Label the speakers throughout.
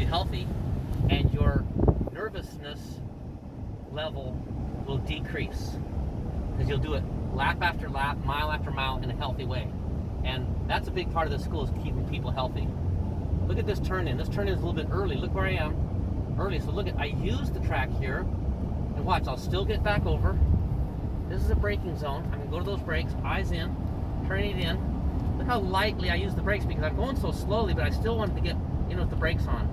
Speaker 1: you healthy, and your nervousness level will decrease because you'll do it lap after lap, mile after mile in a healthy way. And that's a big part of the school, is keeping people healthy. Look at this turn in. This turn in is a little bit early. Look where I am early. So look at, I use the track here, and watch, I'll still get back over. This is a braking zone. I'm gonna go to those brakes, eyes in, turn it in. Look how lightly I use the brakes because I'm going so slowly, but I still wanted to get in with the brakes on.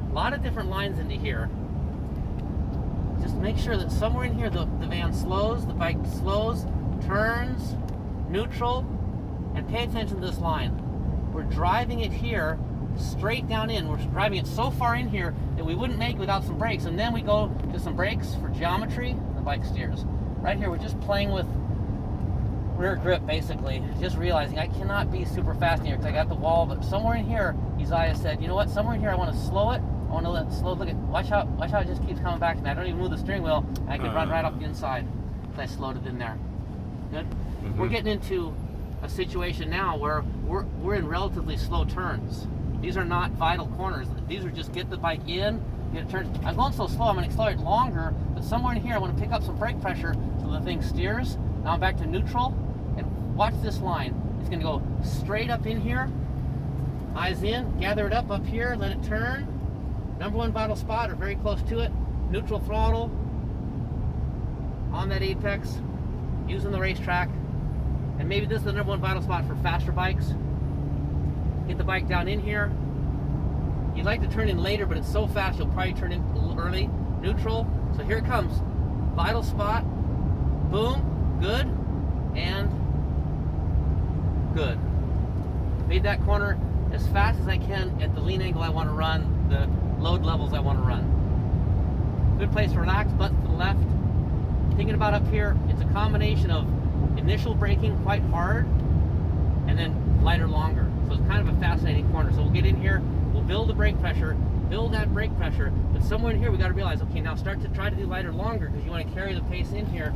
Speaker 1: A lot of different lines into here. Just make sure that somewhere in here the van slows, the bike slows, turns, neutral, and pay attention to this line. We're driving it here straight down in. We're driving it so far in here that we wouldn't make it without some brakes, and then we go to some brakes for geometry, and the bike steers. Right here, we're just playing with rear grip, basically. Just realizing I cannot be super fast in here because I got the wall, but somewhere in here, Isaiah said, you know what, somewhere in here I want to slow it. I want to let it slow. Look at, watch how it just keeps coming back to me. I don't even move the steering wheel, and I can run right off the inside if I slowed it in there. Good? Mm-hmm. We're getting into a situation now where we're in relatively slow turns. These are not vital corners. These are just get the bike in, get it turned. I'm going so slow, I'm going to accelerate longer, but somewhere in here I want to pick up some brake pressure so the thing steers. Now I'm back to neutral, and watch this line. It's going to go straight up in here, eyes in, gather it up here, let it turn. Number one vital spot, or very close to it. Neutral throttle on that apex, using the racetrack. And maybe this is the number one vital spot for faster bikes. Get the bike down in here. You'd like to turn in later, but it's so fast you'll probably turn in a little early. Neutral. So here it comes. Vital spot. Boom. Good. And good. Made that corner as fast as I can at the lean angle I want to run, the load levels I want to run. Good place to relax, button to the left. Thinking about up here, it's a combination of initial braking quite hard and then lighter longer. So it's kind of a fascinating corner. So we'll get in here, we'll build the brake pressure, build that brake pressure, but somewhere in here we got to realize, okay, now start to try to do lighter longer because you want to carry the pace in here.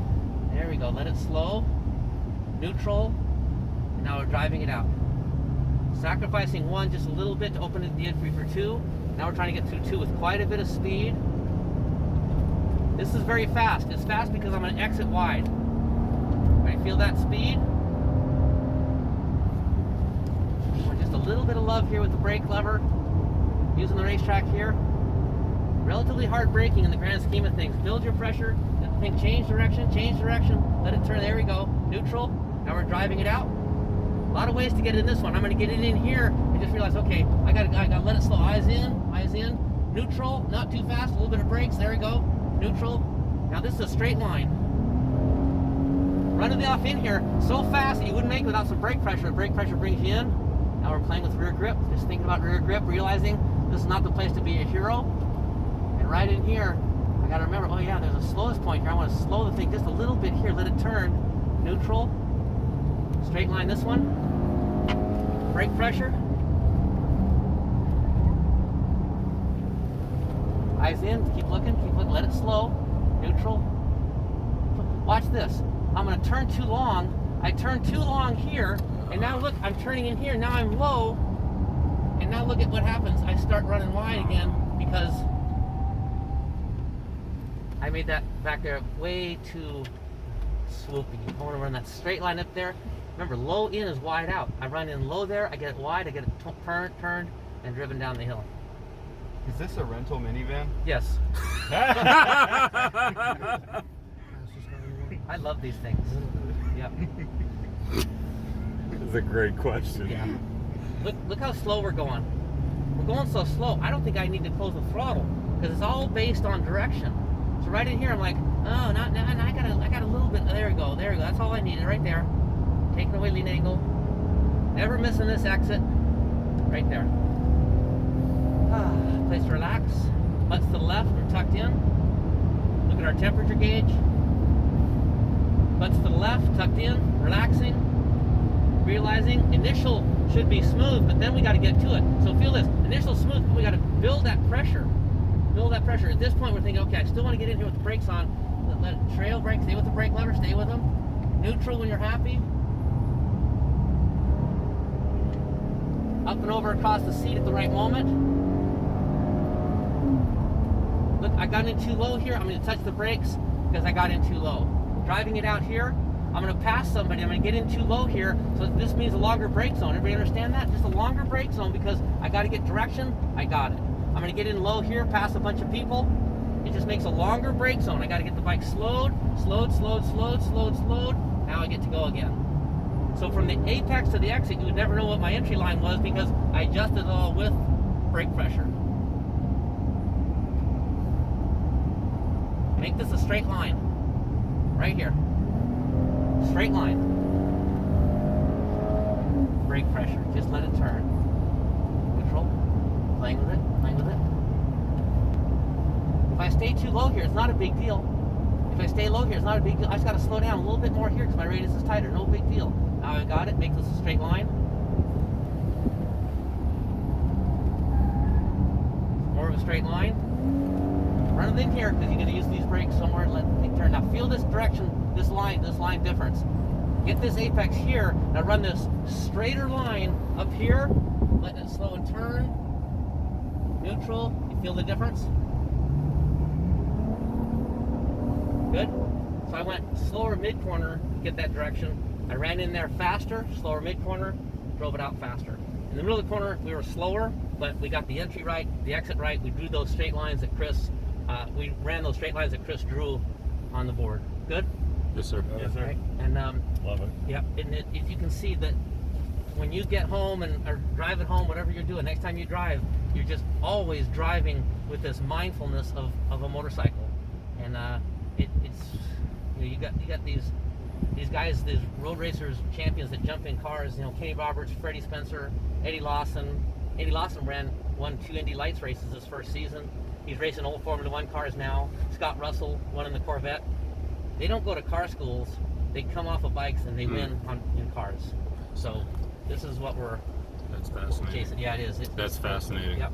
Speaker 1: There we go, let it slow, neutral, and now we're driving it out. Sacrificing one just a little bit to open the entry for two. Now we're trying to get through two with quite a bit of speed. This is very fast. It's fast because I'm going to exit wide. Right, feel that speed? Just a little bit of love here with the brake lever. Using the racetrack here. Relatively hard braking in the grand scheme of things. Build your pressure. Let the thing change direction. Let it turn. There we go. Neutral. Now we're driving it out. A lot of ways to get in this one. I'm going to get it in here and just realize, okay, I got to let it slow. Eyes in, neutral, not too fast, a little bit of brakes. There we go. Neutral. Now this is a straight line. Running it off in here so fast that you wouldn't make it without some brake pressure. Brake pressure brings you in. Now we're playing with rear grip. Just thinking about rear grip, realizing this is not the place to be a hero. And right in here, I got to remember, oh yeah, there's a slowest point here. I want to slow the thing just a little bit here. Let it turn. Neutral. Straight line this one. Brake pressure. Eyes in, keep looking, let it slow. Neutral. Watch this. I'm going to turn too long. I turn too long here, and now look, I'm turning in here. Now I'm low, and now look at what happens. I start running wide again because I made that back there way too swoopy. I want to run that straight line up there. Remember, low in is wide out. I run in low there, I get it wide, I get it turned, and driven down the hill.
Speaker 2: Is this a rental minivan?
Speaker 1: Yes. I love these things. Yep.
Speaker 2: That's a great question.
Speaker 1: Yeah. Look how slow we're going. We're going so slow, I don't think I need to close the throttle because it's all based on direction. So right in here, I'm like, oh, not now. I got a little bit. There we go. That's all I needed right there. Taking away lean angle. Never missing this exit. Right there. Place to relax. Butts to the left. We're tucked in. Look at our temperature gauge. Butts to the left. Tucked in. Relaxing. Realizing initial should be smooth, but then we got to get to it. So feel this. Initial smooth, but we got to build that pressure. Build that pressure. At this point, we're thinking, okay, I still want to get in here with the brakes on. Let it trail brake. Stay with the brake lever. Stay with them. Neutral when you're happy. Up and over across the seat at the right moment. I got in too low here. I'm going to touch the brakes because I got in too low. Driving it out here, I'm going to pass somebody. I'm going to get in too low here. So this means a longer brake zone. Everybody understand that? Just a longer brake zone because I got to get direction. I got it. I'm going to get in low here, pass a bunch of people. It just makes a longer brake zone. I got to get the bike slowed. Now I get to go again. So from the apex to the exit, you would never know what my entry line was because I adjusted it all with brake pressure. Make this a straight line. Right here. Straight line. Brake pressure. Just let it turn. Neutral. Playing with it. If I stay too low here, it's not a big deal. If I stay low here, it's not a big deal. I just got to slow down a little bit more here because my radius is tighter. No big deal. Now I got it. Make this a straight line. More of a straight line. Run it in here because you're going to use these brakes somewhere and let it turn. Now feel this direction, this line difference. Get this apex here. Now run this straighter line up here. Let it slow and turn. Neutral. You feel the difference? Good. So I went slower mid-corner to get that direction. I ran in there faster, slower mid-corner, drove it out faster. In the middle of the corner, we were slower, but we got the entry right, the exit right. We drew those straight lines that we ran those straight lines that Chris drew on the board. Good?
Speaker 2: Yes, sir.
Speaker 3: Yes, sir.
Speaker 1: Right. And
Speaker 3: Love it.
Speaker 1: yep. And if you can see that when you get home or driving home, whatever you're doing, next time you drive, you're just always driving with this mindfulness of a motorcycle. And it's you got these guys, these road racers, champions that jump in cars. Kenny Roberts, Freddie Spencer, Eddie Lawson. Eddie Lawson won 2 Indy Lights races his first season. He's racing old Formula One cars now. Scott Russell won in the Corvette. They don't go to car schools. They come off of bikes and they win in cars. So this is what we're
Speaker 2: That's fascinating.
Speaker 1: chasing. Yeah, it is.
Speaker 2: That's fascinating.
Speaker 1: Yep.